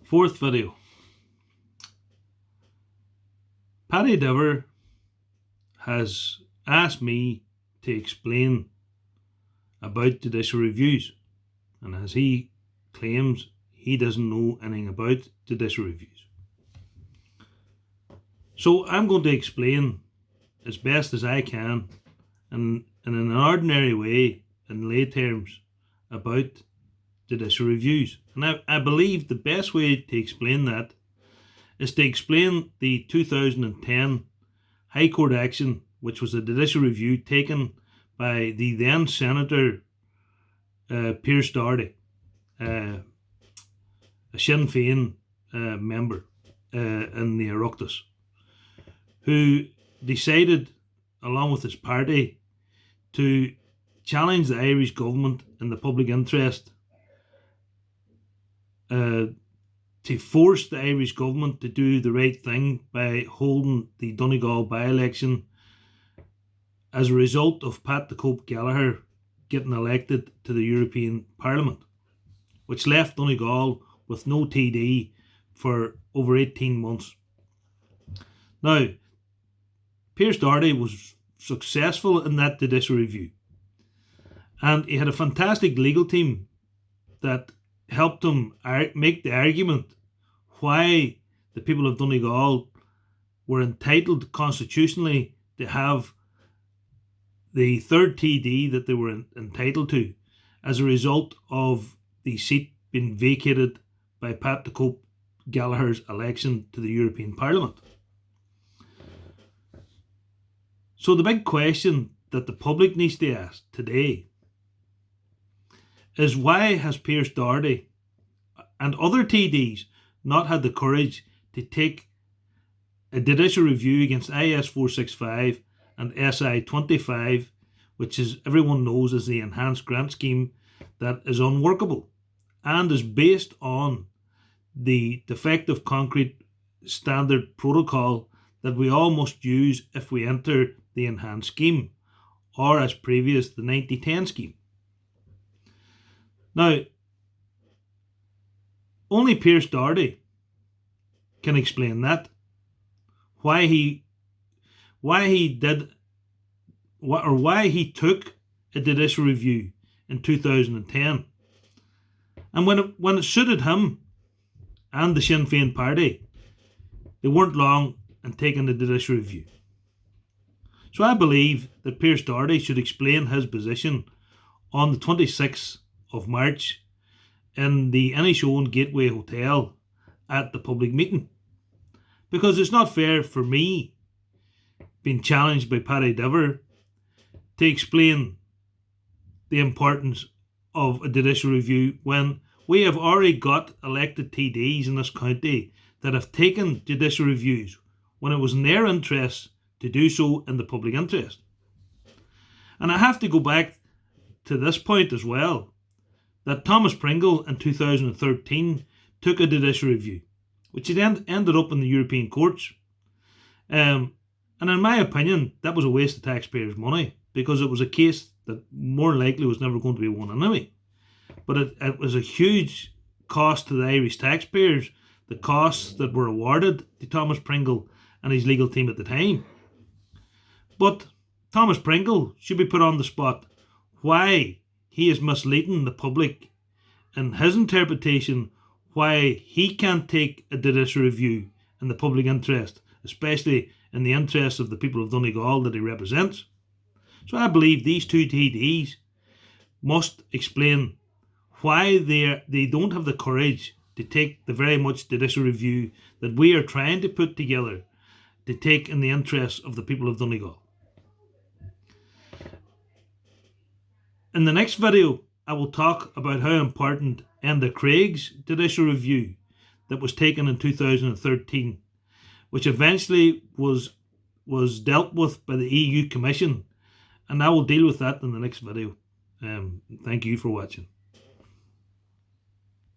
Fourth video. Paddy Doherty has asked me to explain about judicial reviews, and as he claims, he doesn't know anything about judicial reviews. So I'm going to explain as best as I can and in an ordinary way, in lay terms, about judicial reviews. And I believe the best way to explain that is to explain the 2010 High Court action, which was a judicial review taken by the then Senator Pearse Doherty, a Sinn Féin member in the Oireachtas, who decided, along with his party, to challenge the Irish government in the public interest, to force the Irish government to do the right thing by holding the Donegal by-election as a result of Pat the Cope Gallagher getting elected to the European Parliament, which left Donegal with no TD for over 18 months. Now, Pearse Doherty was successful in that judicial review, and he had a fantastic legal team that helped him make the argument why the people of Donegal were entitled constitutionally to have the third TD that they were entitled to as a result of the seat being vacated by Pat the Cope Gallagher's election to the European Parliament. So the big question that the public needs to ask today is, why has Pearse Doherty and other TDs not had the courage to take a judicial review against IS 465 and SI 25, which is, everyone knows, is the enhanced grant scheme that is unworkable and is based on the defective concrete standard protocol that we all must use if we enter the enhanced scheme, or as previous, the 9010 scheme. Now, only Pearse Doherty can explain that, why he took a judicial review in 2010, and when it suited him and the Sinn Féin party, they weren't long in taking the judicial review. So I believe that Pearse Doherty should explain his position on the 26th of March in the Inishowen Gateway Hotel at the public meeting, because it's not fair for me, being challenged by Paddy Doherty, to explain the importance of a judicial review when we have already got elected TDs in this county that have taken judicial reviews when it was in their interest to do so in the public interest. And I have to go back to this point as well, that Thomas Pringle in 2013 took a judicial review, which then ended up in the European courts. And in my opinion, that was a waste of taxpayers' money, because it was a case that more likely was never going to be won anyway. But it was a huge cost to the Irish taxpayers, the costs that were awarded to Thomas Pringle and his legal team at the time. But Thomas Pringle should be put on the spot why he is misleading the public in his interpretation, why he can't take a judicial review in the public interest, especially in the interest of the people of Donegal that he represents. So I believe these two TDs must explain why they don't have the courage to take the very much judicial review that we are trying to put together to take in the interest of the people of Donegal. In the next video, I will talk about how important Enda Craig's judicial review that was taken in 2013, which eventually was dealt with by the EU Commission, and I will deal with that in the next video. Thank you for watching.